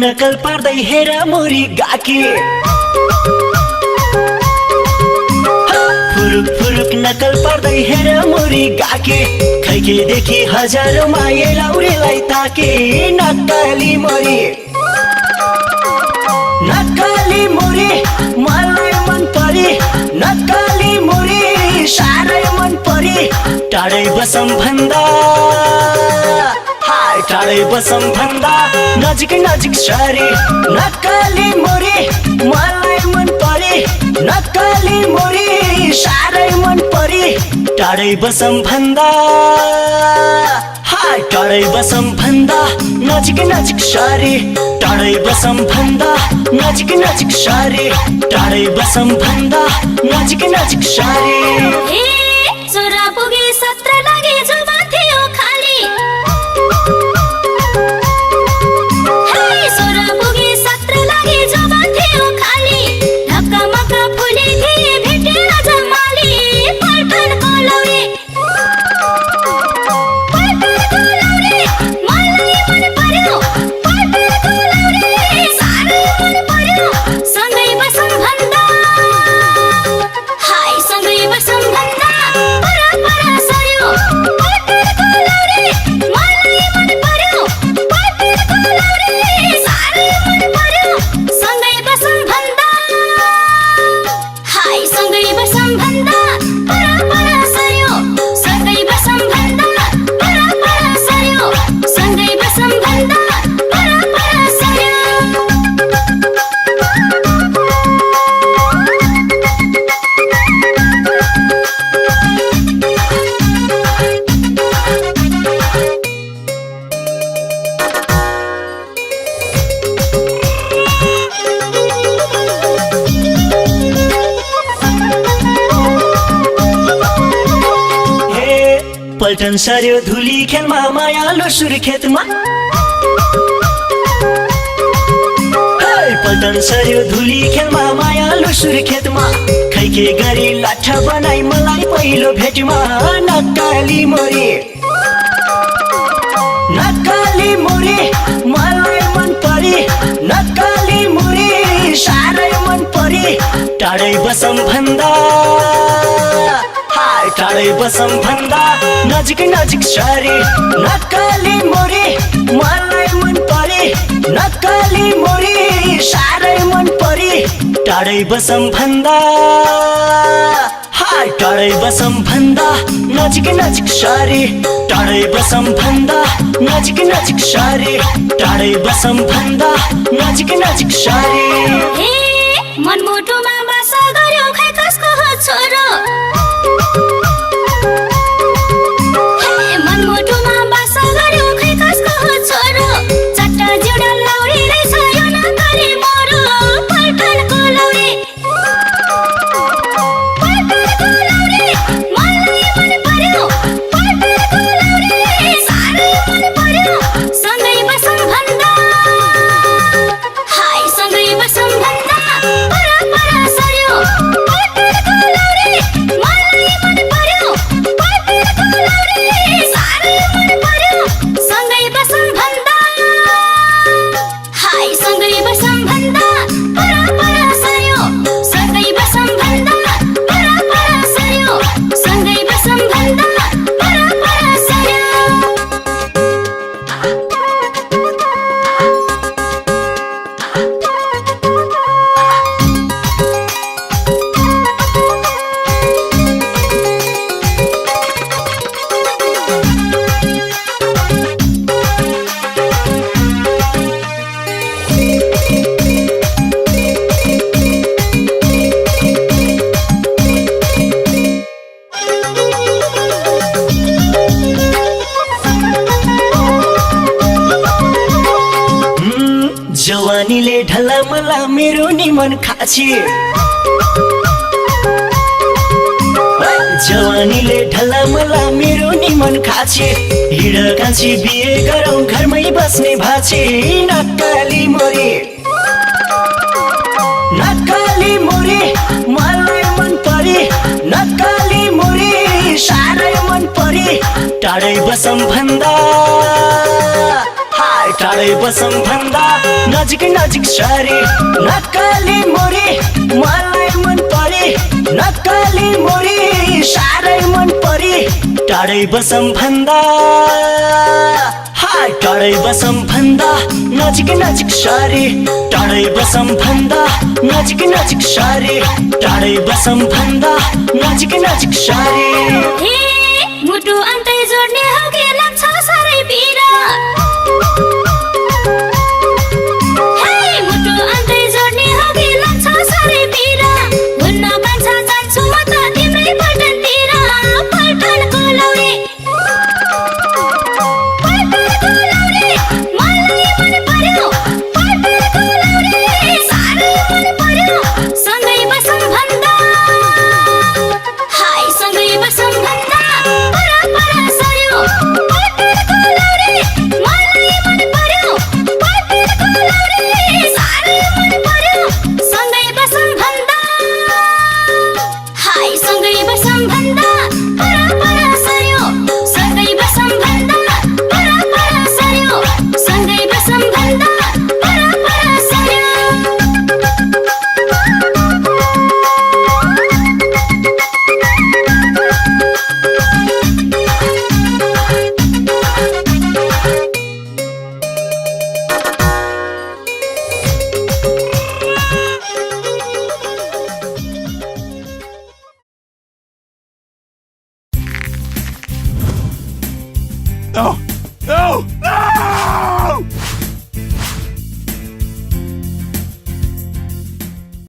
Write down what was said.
नकल पार्दै हेर मोरी गाकी फुरुक फुरुक नकल पार्दै हेर मोरी गाकी खैके देखि हजारौं माये लाउरेलाई ताके नक्कली मोरी मलाई मन परी नक्कली मोरी साह्रै मन परी टाढै बसम भन्दा टाढै बसम भन्दा नजिक नजिक सरी नक्कली मोरी मलाई मन परी नक्कली मोरी साह्रै मन परी टाढै बसम भन्दा टाढै बसम भन्दा नजिक नजिक सरी टाढै बसम भन्दा नजिक नजिक सरी टाढै बसम भन्दा नजिक नजिक सरी ए सोरा पुगे 17 लागे जुमा थियो खाली हे सोरा पुगे 17 लागे जुमा थियो खाली ढक्का मक्का फुले थिए भेटे आज माली पल्टन कोलौरे मलाई मन पर्यो पल्टन कोलौरे साह्रै मन पर्यो सँगै बसौँ भन्दा हाय सँगै बसौँ भन्दा परपर सर्यो पल्टन कोलौरे मलाई मन पर्यो पल्टन कोलौरे साह्रै मन पर्यो सँगै बसौँ भन्दा हाय सँगै बसौँ भन्दा परपर सर्यो सँगै बसौँ भन्दा परपर सर्यो सँगै बसौँ भन्दा परपर सर्यो पल्टन सर्यो धुली खेलमा मायालो सुर्खेतमा पल्टन सर्यो धुली खेलमा मायालो सुर्खेतमा खैके गरी लाठा बनाई मलाई पहिलो भेटमा नक्कली मोरी मलाई मन परी नक्कली मोरी साह्रै मन परी टाढै बसम भन्दा टाढै बसम भन्दा नजिक नजिक सरी नक्कली मोरी मलाई मन परी नक्कली मोरी साह्रै मन परी टाढै बसम भन्दा टाढै बसम भन्दा नजिक नजिक सरी टाढै बसम भन्दा नजिक नजिक सरी टाढै बसम भन्दा नजिक नजिक सरी हे मनमुटुमा बास गर्यो खै कसको हो छोरो मनमुटुमा बास गर्यो खै कसको हो छोरो चट्टा जिउडा लौरी रहेछ यो नक्कली मोरो पल्टन कोलौरे मलाई मन पर्यो पल्टन कोलौरे साह्रै मन पर्यो सँगै बसौँ भन्दा हाय सँगै बसौँ भन्दा परपर सर्यो पल्टन कोलौरे मलाई मन पर्यो पल्टन कोलौरे साह्रै मन पर्यो सँगै बसौँ भन्दा हाय सँगै बसौँ भन्दा परपर सर्यो सँगै बसौँ भन्दा परपर सर्यो सँगै बसौँ भन्दा परपर सर्यो जवानीले ढला मला मेरो नि मन खाछी जवानीले ढला मला मेरो नि मन खाछी हिँड कान्छी बिहे गरौँ घरमै बस्ने भाछी नक्कली मोरी मलाई मन परी नक्कली मोरी साह्रै मन परी टाढै बसम भन्दा टाढै बसौँ भन्दा नजिक नजिक सरे नक्कली मोरी मलाई मन परे नक्कली मोरी साह्रै मन परे टाढै बसौँ भन्दा टाढै बसौँ भन्दा नजिक नजिक सरे टाढै बसौँ भन्दा नजिक नजिक सरे टाढै बसौँ भन्दा नजिक नजिक सरे हे मुटु अन्तै जोड्ने हो के लाग्छ साह्रै पिरा हे मुटु अन्तै जोड्ने हो के लाग्छ साह्रै पिरा हुन्न कान्छा जान्छु म त तिम्रै पल्टनतिर पल्टनको लौरे मलाई मन पर्यो पल्टनको लौरे साह्रै मन पर्यो सँगै बसौँ भन्दा हाय सँगै बसौँ भन्दा पर सर्यो पल्टनको लौरे मलाई मन पर्यो पल्टनको लौरे साह्रै मन पर्यो सँगै बसौँ भन्दा हाय सँगै बसौँ भन्दा पर सर्यो सँगै बसौँ भन्दा पर सर्यो सँगै बसौँ भन्दा पर सर्यो No! No! No!